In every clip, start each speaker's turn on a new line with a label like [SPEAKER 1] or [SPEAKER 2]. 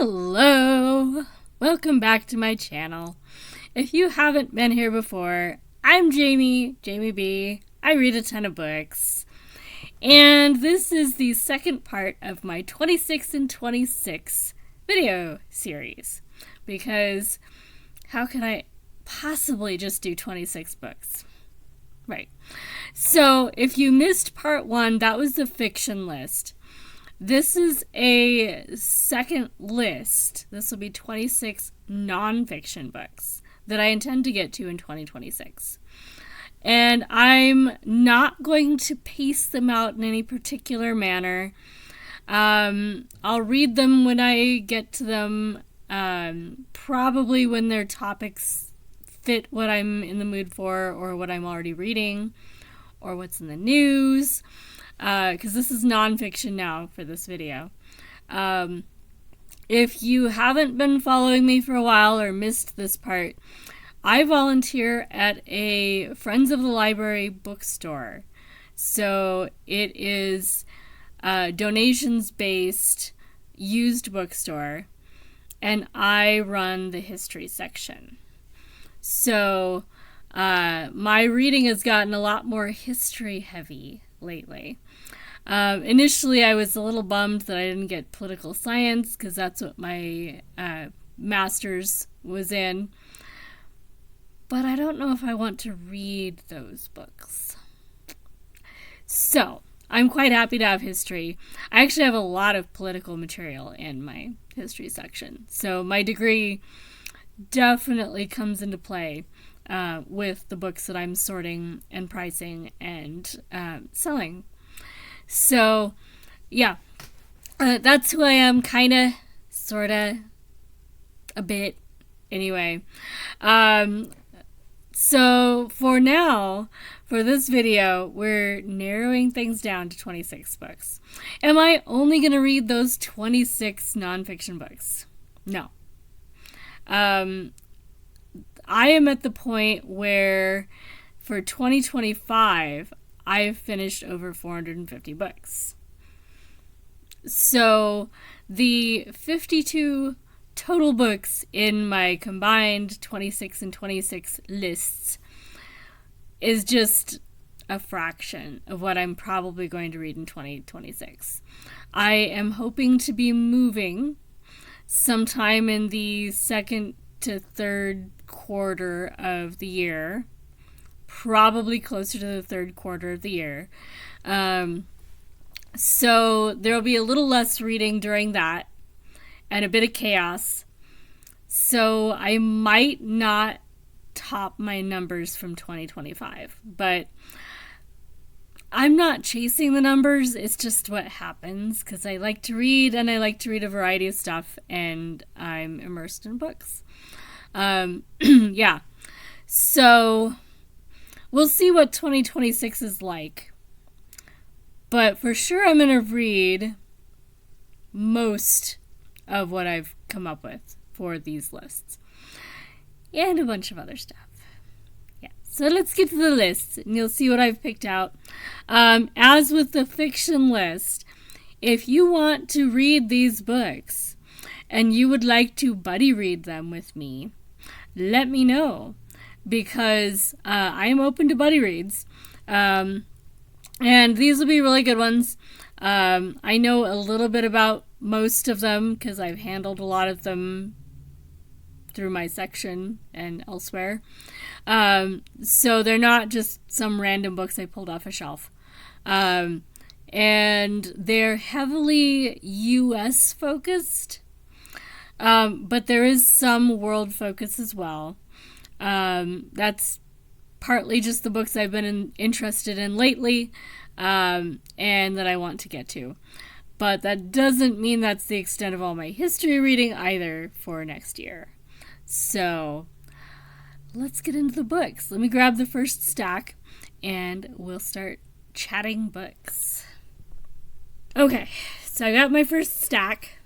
[SPEAKER 1] Hello! Welcome back to my channel. If you haven't been here before, I'm Jamie B. I read a ton of books. And this is the second part of my 26 and 26 video series. Because how can I possibly just do 26 books? Right. So if you missed part 1, that was the fiction list. This is a second list. This will be 26 nonfiction books that I intend to get to in 2026. And I'm not going to pace them out in any particular manner. I'll read them when I get to them, probably when their topics fit what I'm in the mood for, or what I'm already reading, or what's in the news. Because this is nonfiction now for this video. If you haven't been following me for a while or missed this part, I volunteer at a Friends of the Library bookstore. So it is a donations-based used bookstore, and I run the history section. So my reading has gotten a lot more history heavy lately. Initially, I was a little bummed that I didn't get political science because that's what my master's was in. But I don't know if I want to read those books. So, I'm quite happy to have history. I actually have a lot of political material in my history section. So, my degree definitely comes into play with the books that I'm sorting and pricing and selling. So, yeah, that's who I am, kind of, sort of, a bit, anyway. So, for now, for this video, we're narrowing things down to 26 books. Am I only going to read those 26 nonfiction books? No. I am at the point where, for 2025, I've finished over 450 books. So the 52 total books in my combined 26 and 26 lists is just a fraction of what I'm probably going to read in 2026. I am hoping to be moving sometime in the second to third quarter of the year, probably closer to the third quarter of the year. So there will be a little less reading during that and a bit of chaos. So I might not top my numbers from 2025, but I'm not chasing the numbers. It's just what happens because I like to read, and I like to read a variety of stuff, and I'm immersed in books. Yeah. So we'll see what 2026 is like. But for sure I'm going to read most of what I've come up with for these lists. And a bunch of other stuff. Yeah. So let's get to the lists, and you'll see what I've picked out. As with the fiction list, if you want to read these books and you would like to buddy read them with me, let me know. Because I am open to buddy reads. And these will be really good ones. I know a little bit about most of them because I've handled a lot of them through my section and elsewhere. So they're not just some random books I pulled off a shelf. And they're heavily US focused. But there is some world focus as well. That's partly just the books I've been interested in lately, and that I want to get to. But that doesn't mean that's the extent of all my history reading either for next year. So let's get into the books. Let me grab the first stack and we'll start chatting books. Okay, so I got my first stack,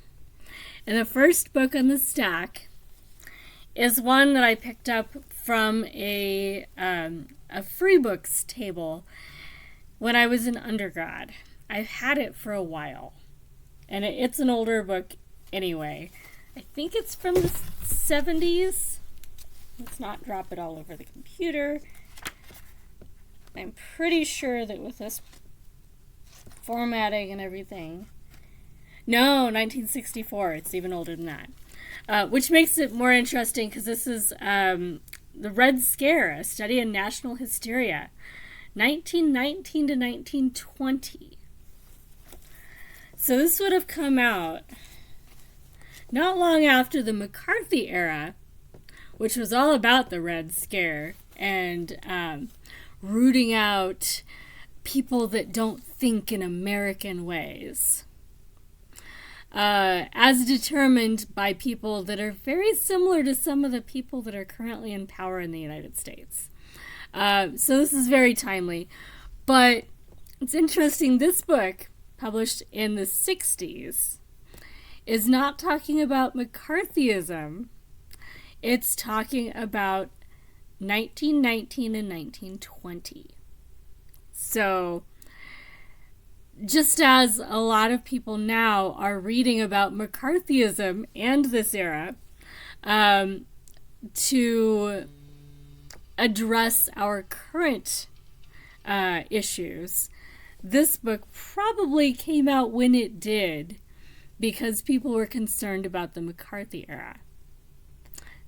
[SPEAKER 1] and the first book on the stack is one that I picked up from a free books table when I was an undergrad. I've had it for a while, and it's an older book anyway. I think it's from the 70s. Let's not drop it all over the computer. I'm pretty sure that with this formatting and everything. No, 1964. It's even older than that. Which makes it more interesting because this is the Red Scare, a study in national hysteria, 1919 to 1920. So this would have come out not long after the McCarthy era, which was all about the Red Scare and rooting out people that don't think in American ways, as determined by people that are very similar to some of the people that are currently in power in the United States. So this is very timely. But it's interesting, this book, published in the 60s, is not talking about McCarthyism. It's talking about 1919 and 1920. So, just as a lot of people now are reading about McCarthyism and this era to address our current issues, this book probably came out when it did because people were concerned about the McCarthy era.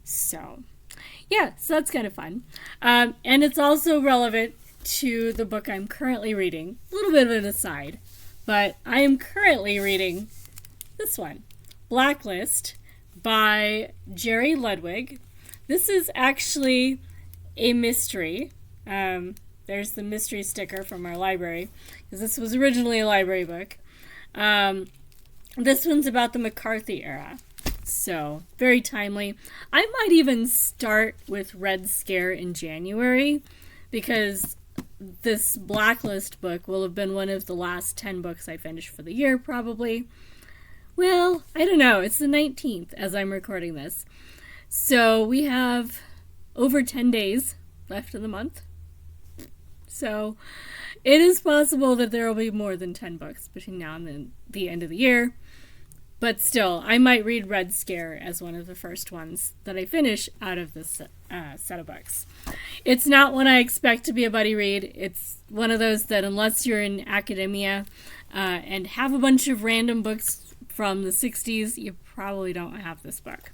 [SPEAKER 1] So, yeah, so that's kind of fun. And it's also relevant to the book I'm currently reading. A little bit of an aside, but I am currently reading this one, Blacklist by Jerry Ludwig. This is actually a mystery. There's the mystery sticker from our library, because this was originally a library book. This one's about the McCarthy era. So, very timely. I might even start with Red Scare in January, because this Blacklist book will have been one of the last 10 books I finished for the year, probably. Well, I don't know. It's the 19th as I'm recording this. So, we have over 10 days left in the month. So, it is possible that there will be more than 10 books between now and the end of the year. But still, I might read Red Scare as one of the first ones that I finish out of this set of books. It's not one I expect to be a buddy read. It's one of those that unless you're in academia and have a bunch of random books from the 60s, you probably don't have this book.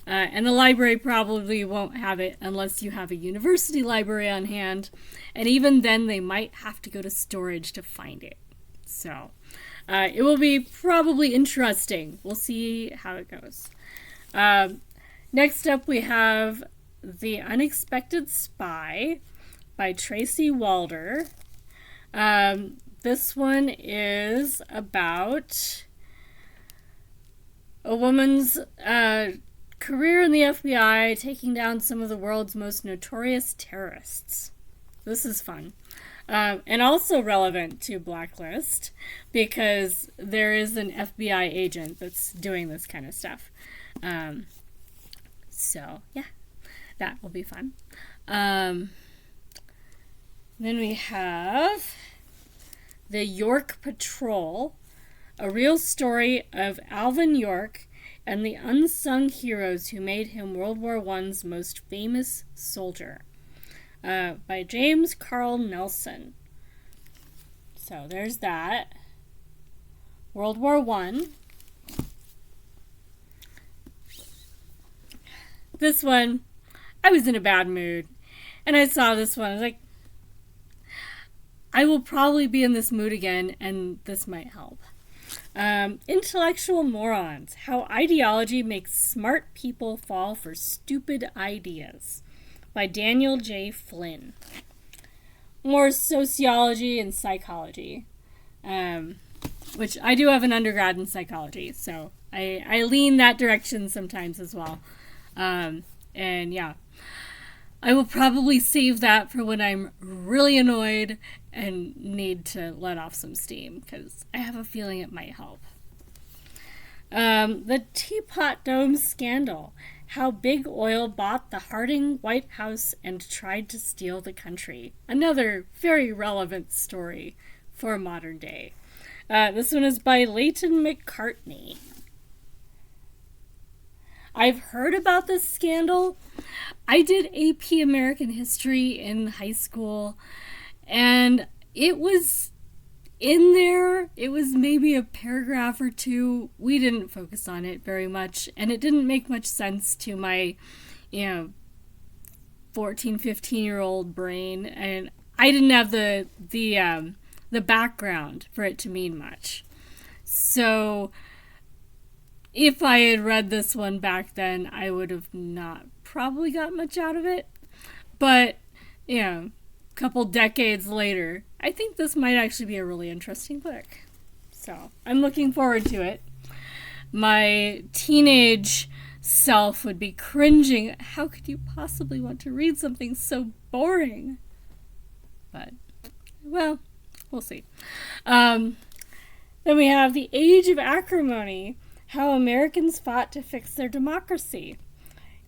[SPEAKER 1] And the library probably won't have it unless you have a university library on hand. And even then, they might have to go to storage to find it. So it will be probably interesting. We'll see how it goes. Next up, we have The Unexpected Spy by Tracy Walder. This one is about a woman's career in the FBI, taking down some of the world's most notorious terrorists. This is fun. And also relevant to Blacklist, because there is an FBI agent that's doing this kind of stuff. So, yeah, that will be fun. Then we have The York Patrol, a real story of Alvin York and the unsung heroes who made him World War I's most famous soldier, by James Carl Nelson. So there's that. World War I. This one, I was in a bad mood, and I saw this one. I was like, I will probably be in this mood again, and this might help. Intellectual Morons, How Ideology Makes Smart People Fall for Stupid Ideas, by Daniel J. Flynn. More sociology and psychology, which I do have an undergrad in psychology, so I lean that direction sometimes as well. And yeah, I will probably save that for when I'm really annoyed and need to let off some steam, because I have a feeling it might help. The Teapot Dome Scandal, How Big Oil Bought the Harding White House and Tried to Steal the Country. Another very relevant story for modern day. This one is by Leighton McCartney. I've heard about this scandal. I did AP American History in high school, and it was in there. It was maybe a paragraph or two. We didn't focus on it very much, and it didn't make much sense to my, 14, 15-year-old brain, and I didn't have the background for it to mean much. So if I had read this one back then, I would have not probably got much out of it. But, a couple decades later, I think this might actually be a really interesting book. So I'm looking forward to it. My teenage self would be cringing. How could you possibly want to read something so boring? But, well, we'll see. Then we have The Age of Acrimony, How Americans Fought to Fix Their Democracy,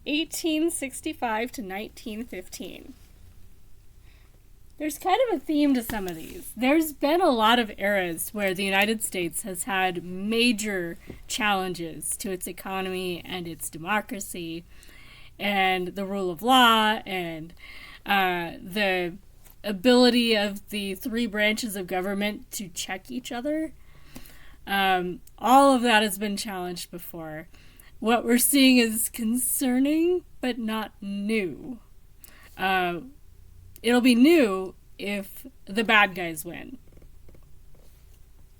[SPEAKER 1] 1865 to 1915. There's kind of a theme to some of these. There's been a lot of eras where the United States has had major challenges to its economy and its democracy and the rule of law and the ability of the three branches of government to check each other. All of that has been challenged before. What we're seeing is concerning, but not new. It'll be new if the bad guys win.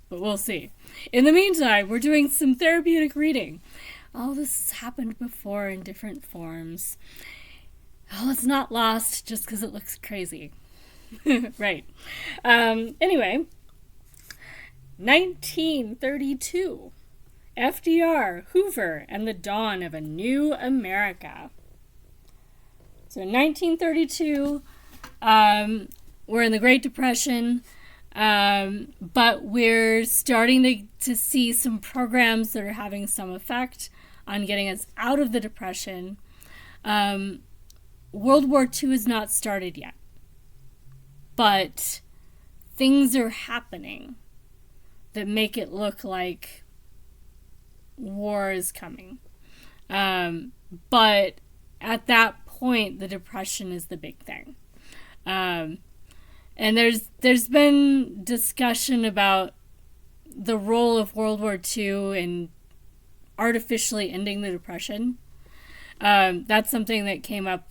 [SPEAKER 1] But we'll see. In the meantime, we're doing some therapeutic reading. All this has happened before in different forms. Oh, it's not lost just because it looks crazy. Right. Anyway, 1932. FDR, Hoover, and the Dawn of a New America. So in 1932, we're in the Great Depression, but we're starting to see some programs that are having some effect on getting us out of the Depression. World War II is not started yet, but things are happening that make it look like war is coming. But at that point, the Depression is the big thing. And there's been discussion about the role of World War II in artificially ending the Depression. That's something that came up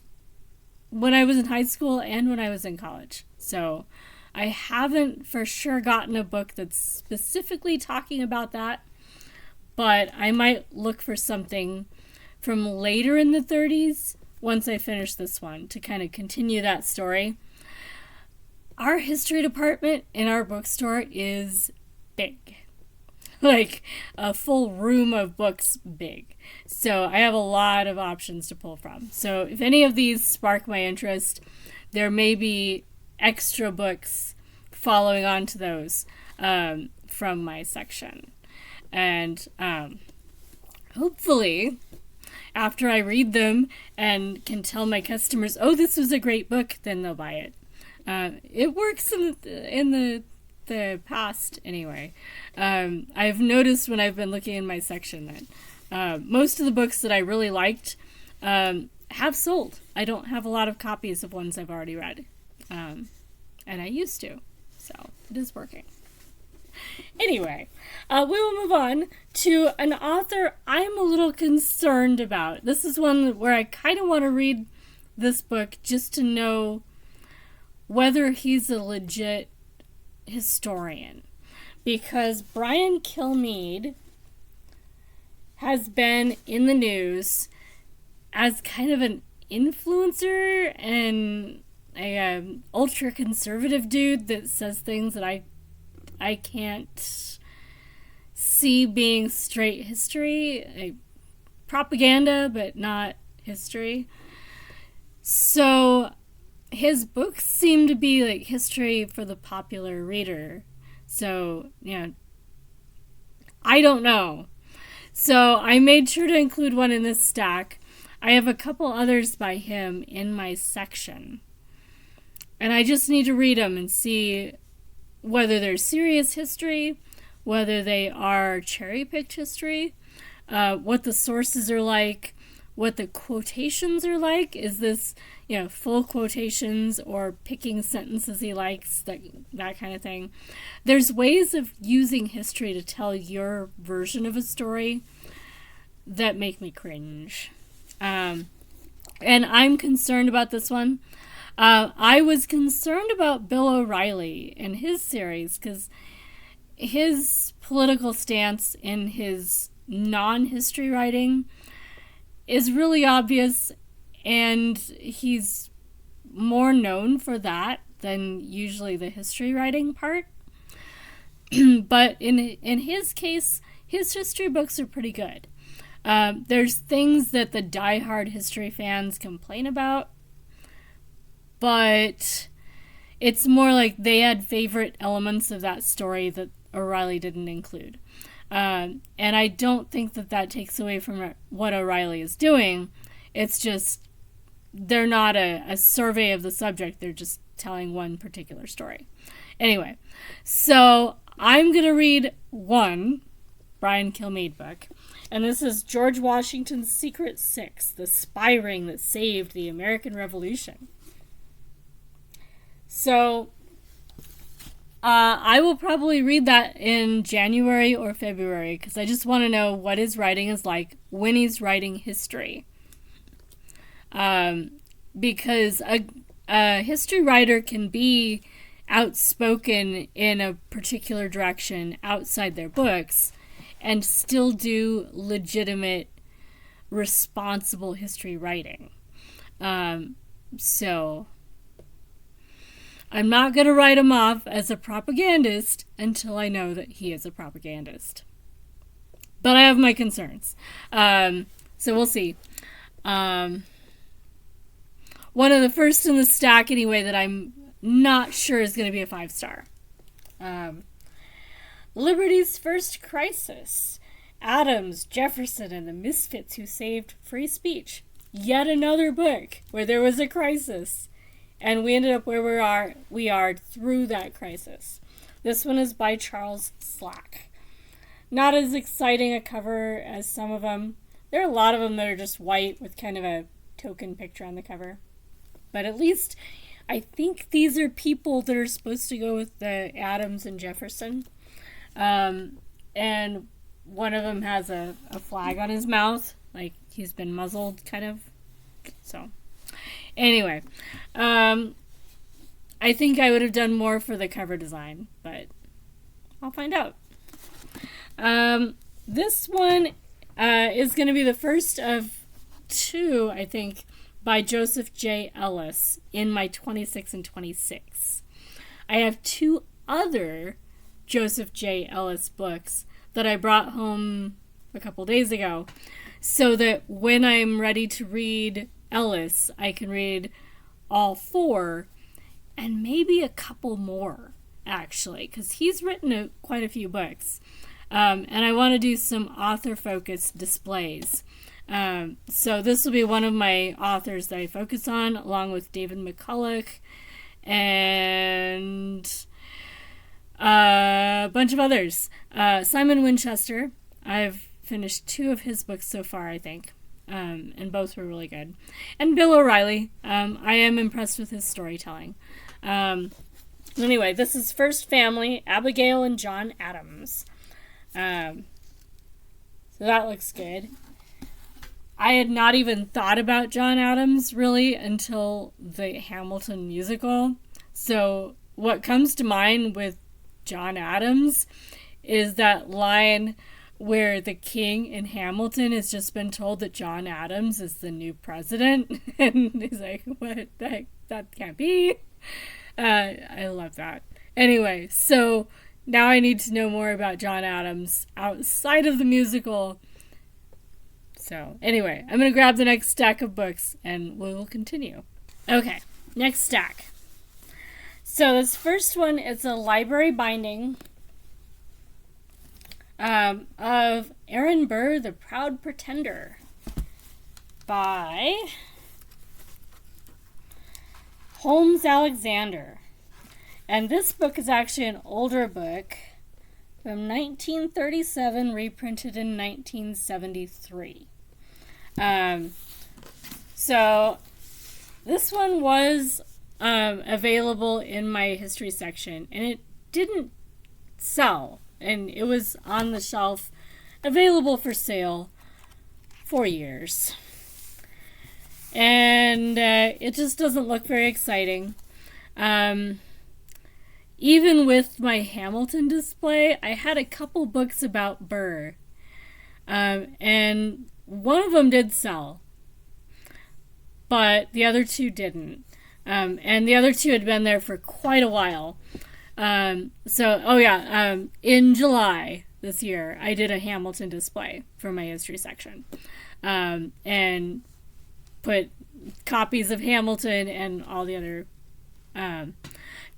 [SPEAKER 1] when I was in high school and when I was in college. So I haven't for sure gotten a book that's specifically talking about that, but I might look for something from later in the 30s once I finish this one to kind of continue that story. Our history department in our bookstore is big. Like a full room of books big. So I have a lot of options to pull from. So if any of these spark my interest, there may be extra books following on to those from my section. And hopefully, after I read them and can tell my customers, oh, this was a great book, then they'll buy it. It works in the past anyway. I've noticed when I've been looking in my section that most of the books that I really liked have sold. I don't have a lot of copies of ones I've already read. And I used to. So it is working. Anyway, we will move on to an author I'm a little concerned about. This is one where I kind of want to read this book just to know whether he's a legit historian. Because Brian Kilmeade has been in the news as kind of an influencer and a ultra-conservative dude that says things that I can't see being straight history. Propaganda, but not history. So his books seem to be like history for the popular reader. So, I don't know. So I made sure to include one in this stack. I have a couple others by him in my section. And I just need to read them and see whether they're serious history, whether they are cherry-picked history, what the sources are like, what the quotations are like. Is this, full quotations or picking sentences he likes, that kind of thing. There's ways of using history to tell your version of a story that make me cringe. And I'm concerned about this one. I was concerned about Bill O'Reilly and his series because his political stance in his non-history writing is really obvious, and he's more known for that than usually the history writing part. But in his case, his history books are pretty good. There's things that the diehard history fans complain about, but it's more like they had favorite elements of that story that O'Reilly didn't include. And I don't think that takes away from what O'Reilly is doing. It's just they're not a survey of the subject. They're just telling one particular story. Anyway, so I'm going to read one Brian Kilmeade book. And this is George Washington's Secret Six, the spy ring that saved the American Revolution. So I will probably read that in January or February because I just want to know what his writing is like when he's writing history. Because a history writer can be outspoken in a particular direction outside their books and still do legitimate, responsible history writing. So I'm not going to write him off as a propagandist until I know that he is a propagandist. But I have my concerns. So we'll see. One of the first in the stack, anyway, that I'm not sure is going to be a 5-star. Liberty's First Crisis. Adams, Jefferson, and the Misfits Who Saved Free Speech. Yet another book where there was a crisis. And we ended up where we are through that crisis. This one is by Charles Slack. Not as exciting a cover as some of them. There are a lot of them that are just white with kind of a token picture on the cover. But at least I think these are people that are supposed to go with the Adams and Jefferson. And one of them has a flag on his mouth, like he's been muzzled, kind of. So anyway, I think I would have done more for the cover design, but I'll find out. This one is going to be the first of two, I think, by Joseph J. Ellis in my 26 and 26. I have two other Joseph J. Ellis books that I brought home a couple days ago so that when I'm ready to read Ellis, I can read all four and maybe a couple more, actually, because he's written quite a few books. And I want to do some author-focused displays. So this will be one of my authors that I focus on, along with David McCulloch and a bunch of others. Simon Winchester. I've finished 2 of his books so far, I think. And both were really good. And Bill O'Reilly. I am impressed with his storytelling. Anyway, this is First Family, Abigail and John Adams. So that looks good. I had not even thought about John Adams, really, until the Hamilton musical. So what comes to mind with John Adams is that line where the king in Hamilton has just been told that John Adams is the new president. And he's like, what the heck? That can't be. I love that. Anyway, so now I need to know more about John Adams outside of the musical. So anyway, I'm going to grab the next stack of books and we'll continue. Okay, next stack. So this first one is a library binding of Aaron Burr, The Proud Pretender by Holmes Alexander. And this book is actually an older book from 1937, reprinted in 1973. So this one was available in my history section, and it didn't sell, and it was on the shelf available for sale for years. And it just doesn't look very exciting. Even with my Hamilton display, I had a couple books about Burr. And one of them did sell, but the other two didn't. And the other two had been there for quite a while. In July this year, I did a Hamilton display for my history section. And put copies of Hamilton and all the other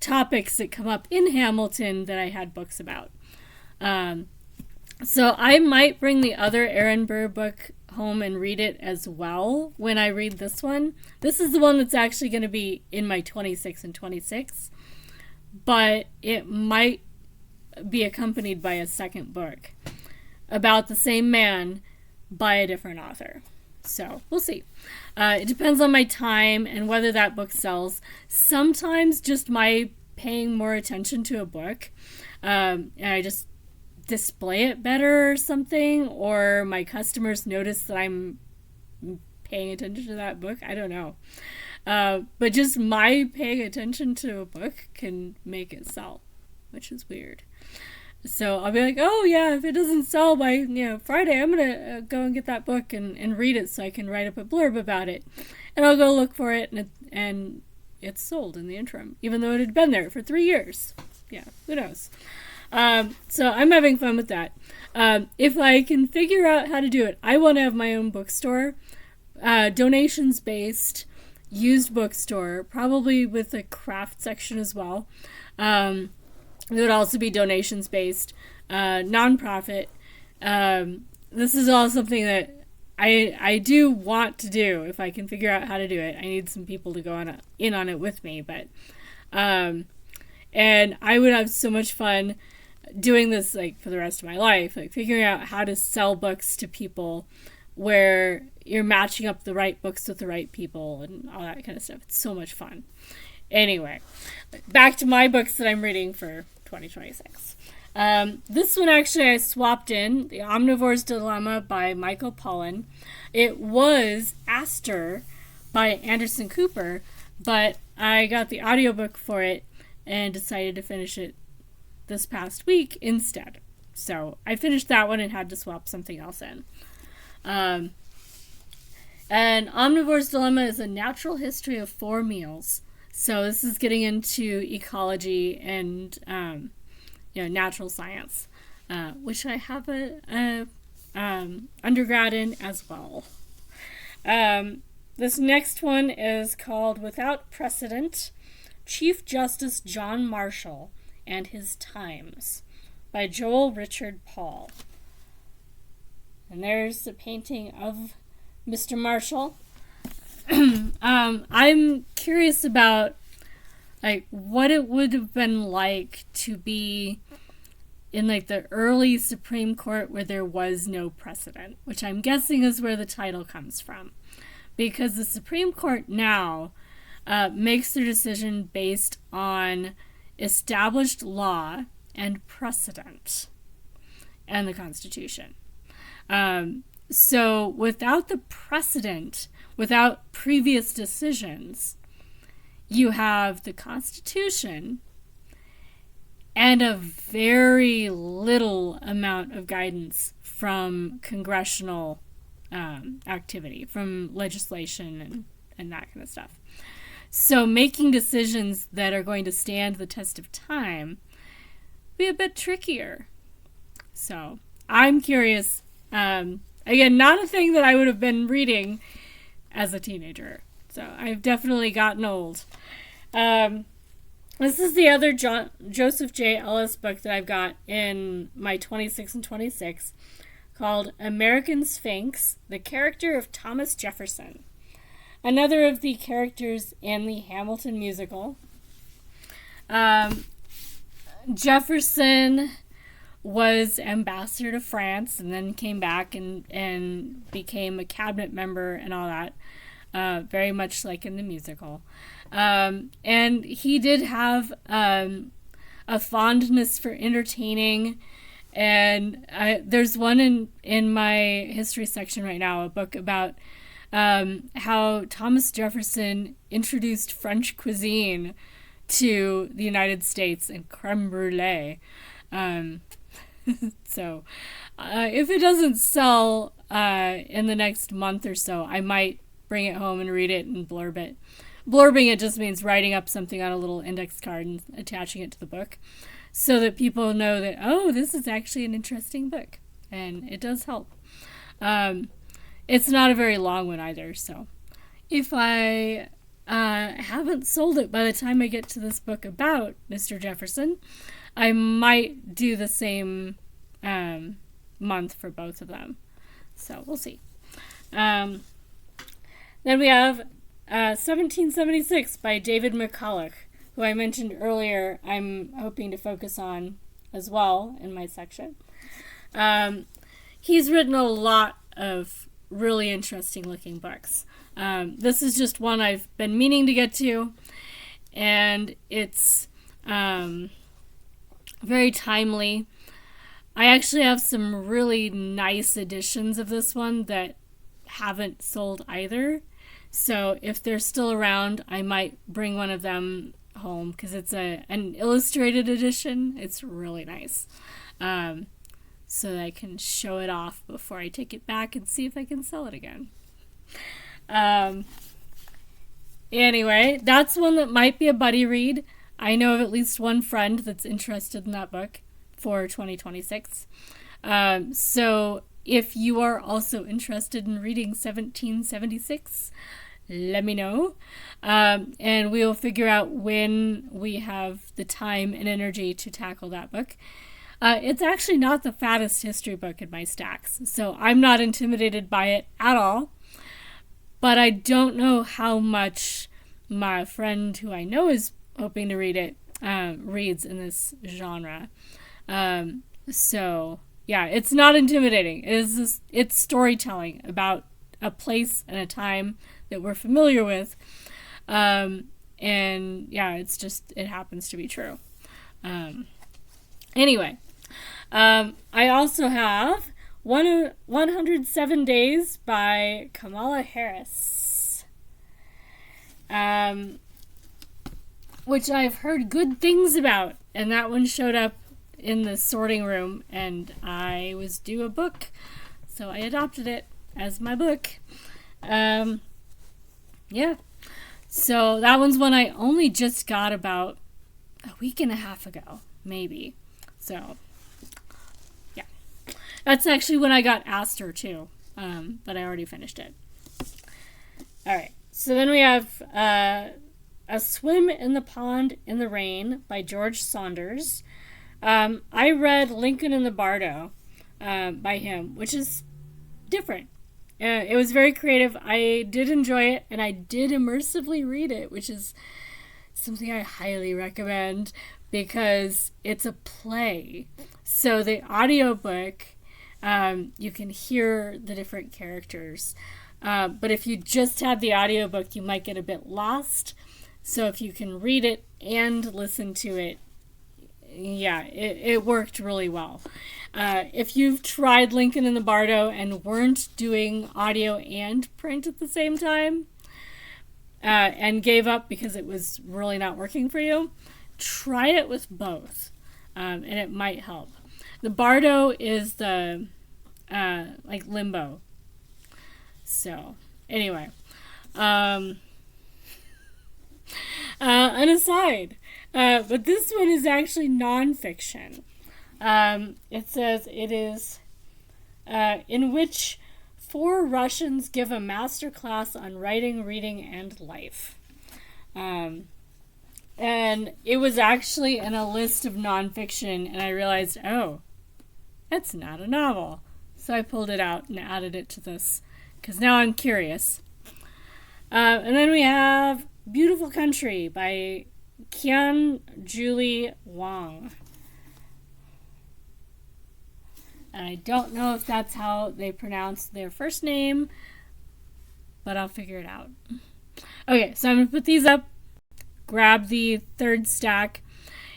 [SPEAKER 1] topics that come up in Hamilton that I had books about. So I might bring the other Aaron Burr book home and read it as well when I read this one. This is the one that's actually going to be in my 26 and 26, but it might be accompanied by a second book about the same man by a different author. So we'll see. It depends on my time and whether that book sells. Sometimes just my paying more attention to a book, and I just display it better or something, or my customers notice that I'm paying attention to that book. I don't know. But just my paying attention to a book can make it sell, which is weird. So I'll be like, oh yeah, if it doesn't sell by Friday, I'm gonna go and get that book and read it so I can write up a blurb about it, and I'll go look for it, and it's sold in the interim, even though it had been there for 3 years. Yeah, who knows? So I'm having fun with that. If I can figure out how to do it, I want to have my own bookstore, donations based, used bookstore, probably with a craft section as well. It would also be donations based, nonprofit. This is all something that I do want to do if I can figure out how to do it. I need some people to go in on it with me, but and I would have so much fun doing this for the rest of my life, figuring out how to sell books to people where you're matching up the right books with the right people and all that kind of stuff. It's so much fun. Anyway, back to my books that I'm reading for 2026. This one actually I swapped in, The Omnivore's Dilemma by Michael Pollan. It was Aster by Anderson Cooper, but I got the audiobook for it and decided to finish it this past week instead. So I finished that one and had to swap something else in. And Omnivore's Dilemma is a natural history of 4 meals. So this is getting into ecology and natural science, which I have a undergrad in as well. This next one is called Without Precedent, Chief Justice John Marshall and His Times by Joel Richard Paul. And there's the painting of Mr. Marshall. I'm curious about what it would have been like to be in the early Supreme Court where there was no precedent, which I'm guessing is where the title comes from, because the Supreme Court now makes their decision based on established law and precedent and the Constitution. So without the precedent, without previous decisions, you have the Constitution and a very little amount of guidance from congressional activity, from legislation and that kind of stuff. So making decisions that are going to stand the test of time be a bit trickier. So I'm curious. Again, not a thing that I would have been reading as a teenager. So I've definitely gotten old. This is the other Joseph J. Ellis book that I've got in my 26 and 26, called American Sphinx, The Character of Thomas Jefferson. Another of the characters in the Hamilton musical. Jefferson was ambassador to France and then came back and became a cabinet member and all that. very much like in the musical. And he did have a fondness for entertaining. And there's one in my history section right now, a book about how Thomas Jefferson introduced French cuisine to the United States and creme brulee. So if it doesn't sell in the next month or so, I might bring it home and read it and blurb it. Blurbing it just means writing up something on a little index card and attaching it to the book so that people know that, oh, this is actually an interesting book. And it does help. It's not a very long one either, so if I haven't sold it by the time I get to this book about Mr. Jefferson, I might do the same month for both of them. So we'll see. Then we have 1776 by David McCulloch, who I mentioned earlier I'm hoping to focus on as well in my section. He's written a lot of really interesting looking books. This is just one I've been meaning to get to, and it's very timely. I actually have some really nice editions of this one that haven't sold either. So if they're still around, I might bring one of them home because it's an illustrated edition. It's really nice. So that I can show it off before I take it back and see if I can sell it again. Anyway, that's one that might be a buddy read. I know of at least one friend that's interested in that book for 2026. So if you are also interested in reading 1776, let me know. And we'll figure out when we have the time and energy to tackle that book. It's actually not the fattest history book in my stacks, so I'm not intimidated by it at all. But I don't know how much my friend who I know is hoping to read it reads in this genre. So yeah, it's not intimidating. It's storytelling about a place and a time that we're familiar with. And yeah, it happens to be true. Anyway, I also have 107 Days by Kamala Harris, which I've heard good things about, and that one showed up in the sorting room, and I was due a book, so I adopted it as my book. Yeah, so that one's one I only just got about a week and a half ago, maybe. So yeah, that's actually when I got Aster too, but I already finished it. All right, so then we have A Swim in the Pond in the Rain by George Saunders. I read Lincoln in the Bardo by him, which is different. It was very creative. I did enjoy it, and I did immersively read it, which is something I highly recommend because it's a play. So the audiobook, you can hear the different characters. But if you just had the audiobook, you might get a bit lost. So if you can read it and listen to it, yeah, it worked really well. If you've tried Lincoln in the Bardo and weren't doing audio and print at the same time, and gave up because it was really not working for you, try it with both, and it might help. The Bardo is the like limbo. So anyway, an aside, but this one is actually nonfiction. It says it is in which 4 Russians give a master class on writing, reading, and life. And it was actually in a list of nonfiction, and I realized, oh, that's not a novel. So I pulled it out and added it to this, because now I'm curious. And then we have Beautiful Country by Qian Julie Wang. And I don't know if that's how they pronounce their first name, but I'll figure it out. Okay, so I'm going to put these up, grab the third stack,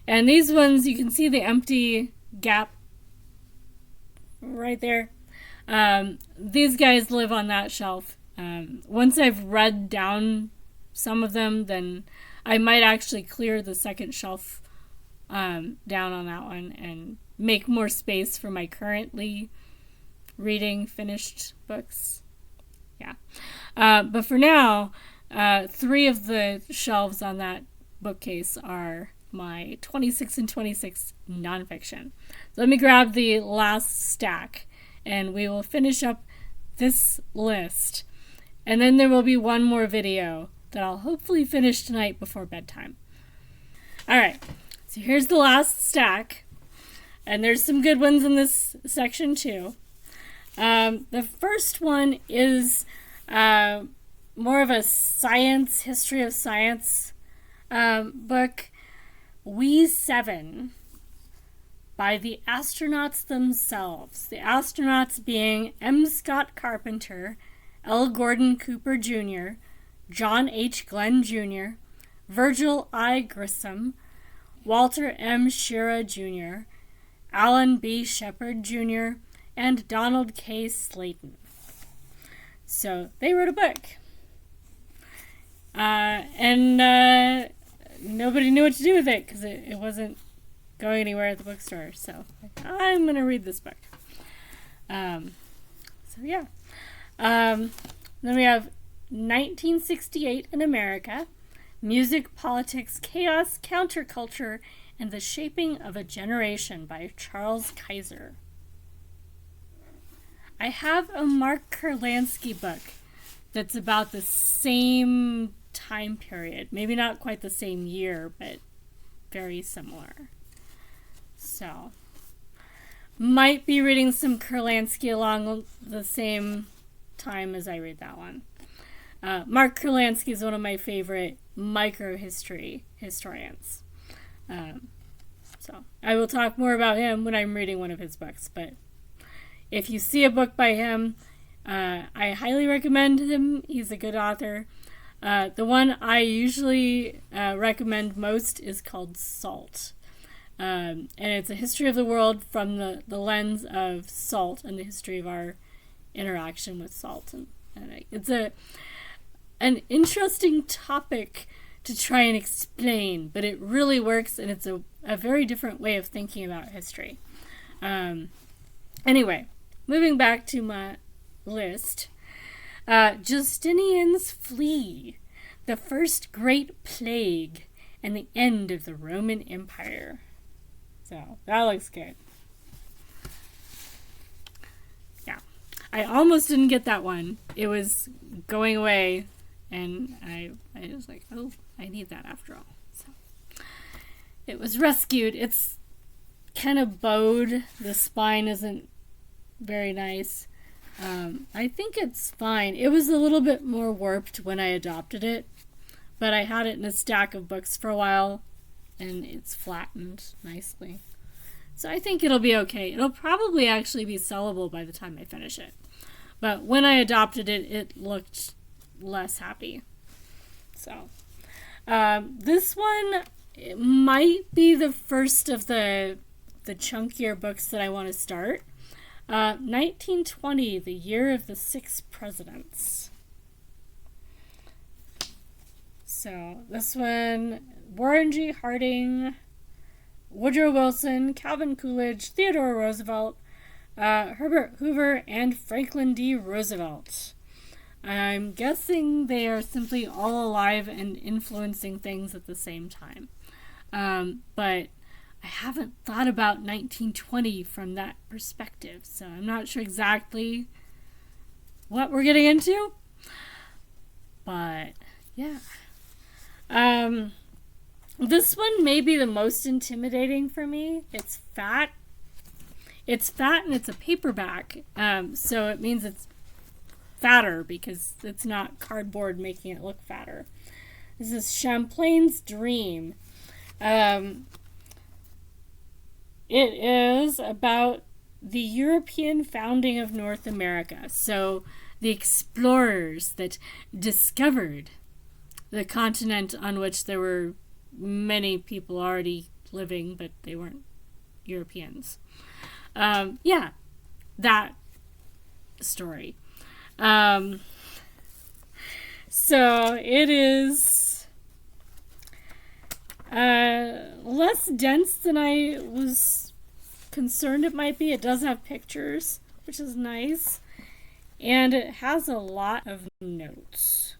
[SPEAKER 1] and these ones, you can see the empty gap right there. These guys live on that shelf. Once I've read down some of them, then I might actually clear the second shelf down on that one and make more space for my currently reading finished books. Yeah. But for now, 3 of the shelves on that bookcase are my 26 and 26 nonfiction. So let me grab the last stack and we will finish up this list. And then there will be one more video that I'll hopefully finish tonight before bedtime. All right, so here's the last stack. And there's some good ones in this section too. The first one is more of a science, history of science book, We 7, by the astronauts themselves. The astronauts being M. Scott Carpenter, L. Gordon Cooper Jr., John H. Glenn Jr., Virgil I. Grissom, Walter M. Shira Jr., Alan B. Shepard Jr., and Donald K. Slayton. So they wrote a book. And nobody knew what to do with it because it wasn't going anywhere at the bookstore. So I'm going to read this book. So yeah. Then we have 1968 in America, Music, Politics, Chaos, Counterculture, and the Shaping of a Generation by Charles Kaiser. I have a Mark Kurlansky book that's about the same time period. Maybe not quite the same year, but very similar. So, might be reading some Kurlansky along the same time as I read that one. Mark Kurlansky is one of my favorite microhistory historians. So, I will talk more about him when I'm reading one of his books, but if you see a book by him, I highly recommend him. He's a good author. The one I usually recommend most is called Salt. And it's a history of the world from the lens of salt and the history of our interaction with salt. And it's an interesting topic to try and explain, but it really works, and it's a very different way of thinking about history. Anyway, moving back to my list. Justinian's Flea, the First Great Plague, and the End of the Roman Empire. So, that looks good. Yeah. I almost didn't get that one. It was going away, and I was like, oh, I need that after all. So, it was rescued. It's kind of bowed. The spine isn't very nice. I think it's fine. It was a little bit more warped when I adopted it, but I had it in a stack of books for a while, and it's flattened nicely. So I think it'll be okay. It'll probably actually be sellable by the time I finish it. But when I adopted it, it looked less happy. So this one, it might be the first of the chunkier books that I want to start. 1920, the year of the 6 presidents. So this one, Warren G. Harding, Woodrow Wilson, Calvin Coolidge, Theodore Roosevelt, Herbert Hoover, and Franklin D. Roosevelt. I'm guessing they are simply all alive and influencing things at the same time. But I haven't thought about 1920 from that perspective, so I'm not sure exactly what we're getting into. But, yeah. This one may be the most intimidating for me. It's fat. It's fat and it's a paperback, so it means it's fatter because it's not cardboard making it look fatter. This is Champlain's Dream. It is about the European founding of North America. So the explorers that discovered the continent on which there were many people already living, but they weren't Europeans. Yeah, that story. So it is less dense than I was concerned it might be. It does have pictures, which is nice. And it has a lot of notes.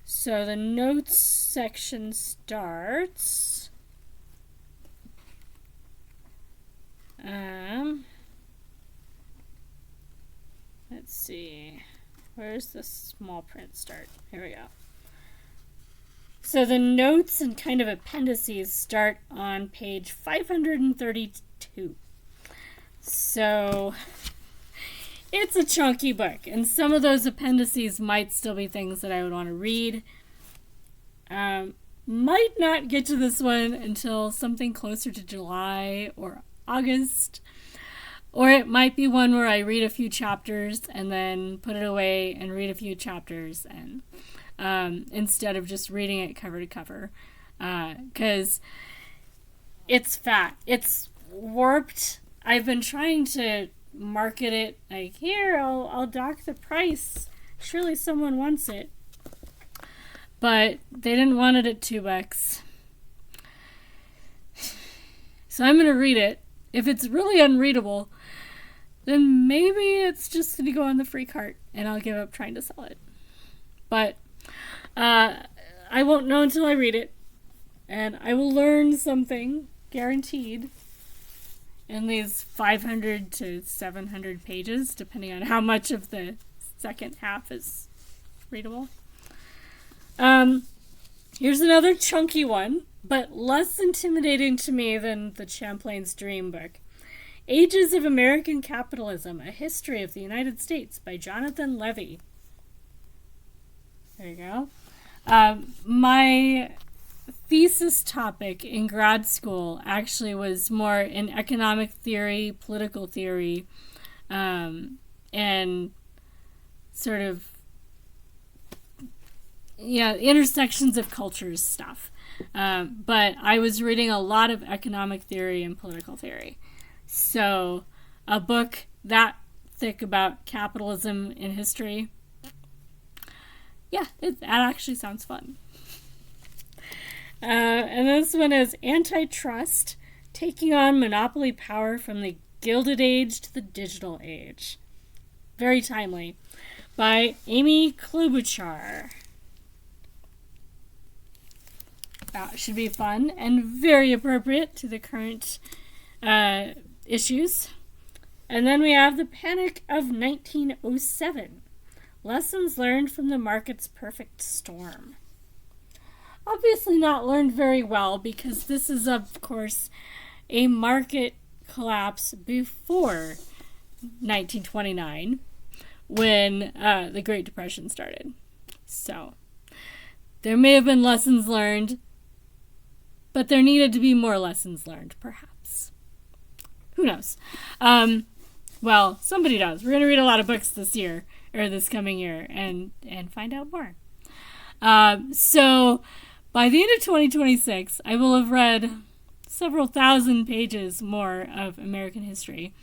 [SPEAKER 1] So the notes section starts. Let's see. Where's the small print start? Here we go. So the notes and kind of appendices start on page 532. So it's a chunky book, and some of those appendices might still be things that I would want to read. Might not get to this one until something closer to July or August. Or it might be one where I read a few chapters and then put it away and read a few chapters, and instead of just reading it cover to cover. Because it's fat. It's warped. I've been trying to market it like, here, I'll dock the price. Surely someone wants it. But they didn't want it at $2. So I'm going to read it. If it's really unreadable, then maybe it's just going to go on the free cart and I'll give up trying to sell it. But I won't know until I read it. And I will learn something, guaranteed, in these 500 to 700 pages, depending on how much of the second half is readable. Here's another chunky one, but less intimidating to me than the Champlain's Dream book. Ages of American Capitalism, A History of the United States by Jonathan Levy. There you go. My thesis topic in grad school actually was more in economic theory, political theory, and sort of intersections of cultures stuff. But I was reading a lot of economic theory and political theory. So a book that thick about capitalism in history, that actually sounds fun. And this one is Antitrust, Taking on Monopoly Power from the Gilded Age to the Digital Age. Very timely. By Amy Klobuchar. That should be fun and very appropriate to the current issues. And then we have The Panic of 1907. Lessons learned from the market's perfect storm. Obviously not learned very well, because this is, of course, a market collapse before 1929, when the Great Depression started. So there may have been lessons learned, but there needed to be more lessons learned, perhaps. Who knows? Well, somebody does. We're going to read a lot of books this year, or this coming year, and find out more. So by the end of 2026, I will have read several thousand pages more of American history,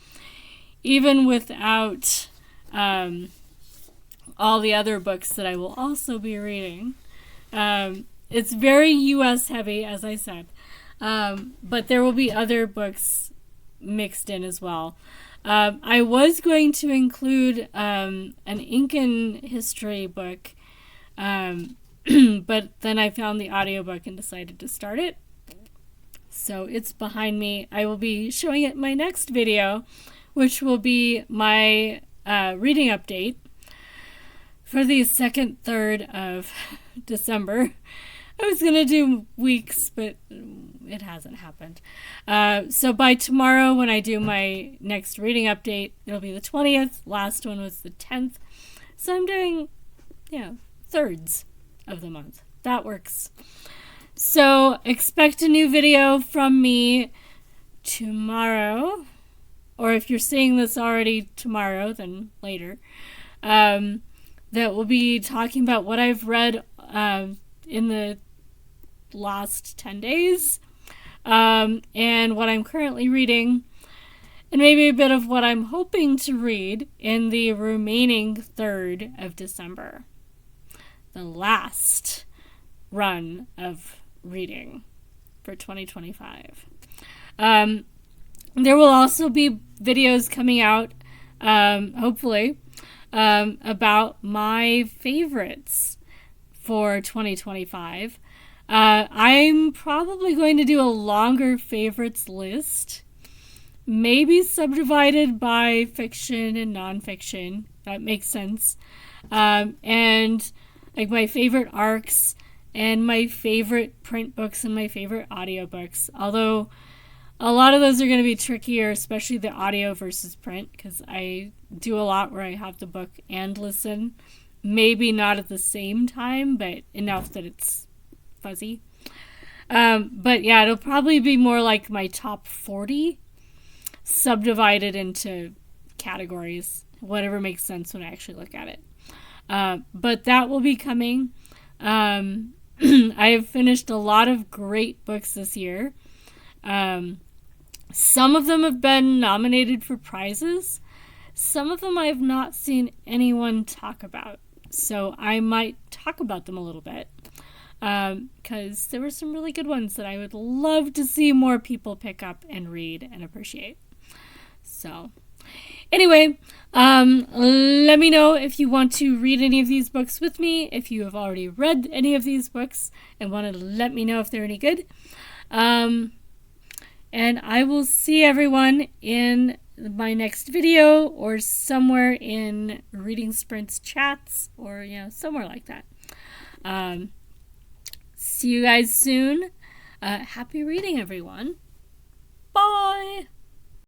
[SPEAKER 1] even without all the other books that I will also be reading. It's very U.S. heavy, as I said, but there will be other books mixed in as well. I was going to include an Incan history book, but then I found the audiobook and decided to start it. So it's behind me. I will be showing it in my next video, which will be my reading update for the 2nd, 3rd of December. I was going to do weeks, but it hasn't happened. So by tomorrow, when I do my next reading update, it'll be the 20th. Last one was the 10th. So I'm doing, thirds of the month. That works. So expect a new video from me tomorrow. Or if you're seeing this already tomorrow, then later. that will be talking about what I've read in the last 10 days and what I'm currently reading, and maybe a bit of what I'm hoping to read in the remaining third of December, the last run of reading for 2025. There will also be videos coming out, hopefully, about my favorites for 2025. I'm probably going to do a longer favorites list, maybe subdivided by fiction and nonfiction. That makes sense. And like my favorite arcs and my favorite print books and my favorite audiobooks. Although a lot of those are going to be trickier, especially the audio versus print, because I do a lot where I have the book and listen. Maybe not at the same time, but enough that it's fuzzy. But yeah, it'll probably be more like my top 40 subdivided into categories, whatever makes sense when I actually look at it. But that will be coming. I have finished a lot of great books this year. Some of them have been nominated for prizes. Some of them I have not seen anyone talk about. So I might talk about them a little bit. Because there were some really good ones that I would love to see more people pick up and read and appreciate. So anyway, let me know if you want to read any of these books with me, if you have already read any of these books and want to let me know if they're any good. And I will see everyone in my next video or somewhere in Reading Sprints chats or, somewhere like that. See you guys soon. Happy reading, everyone. Bye.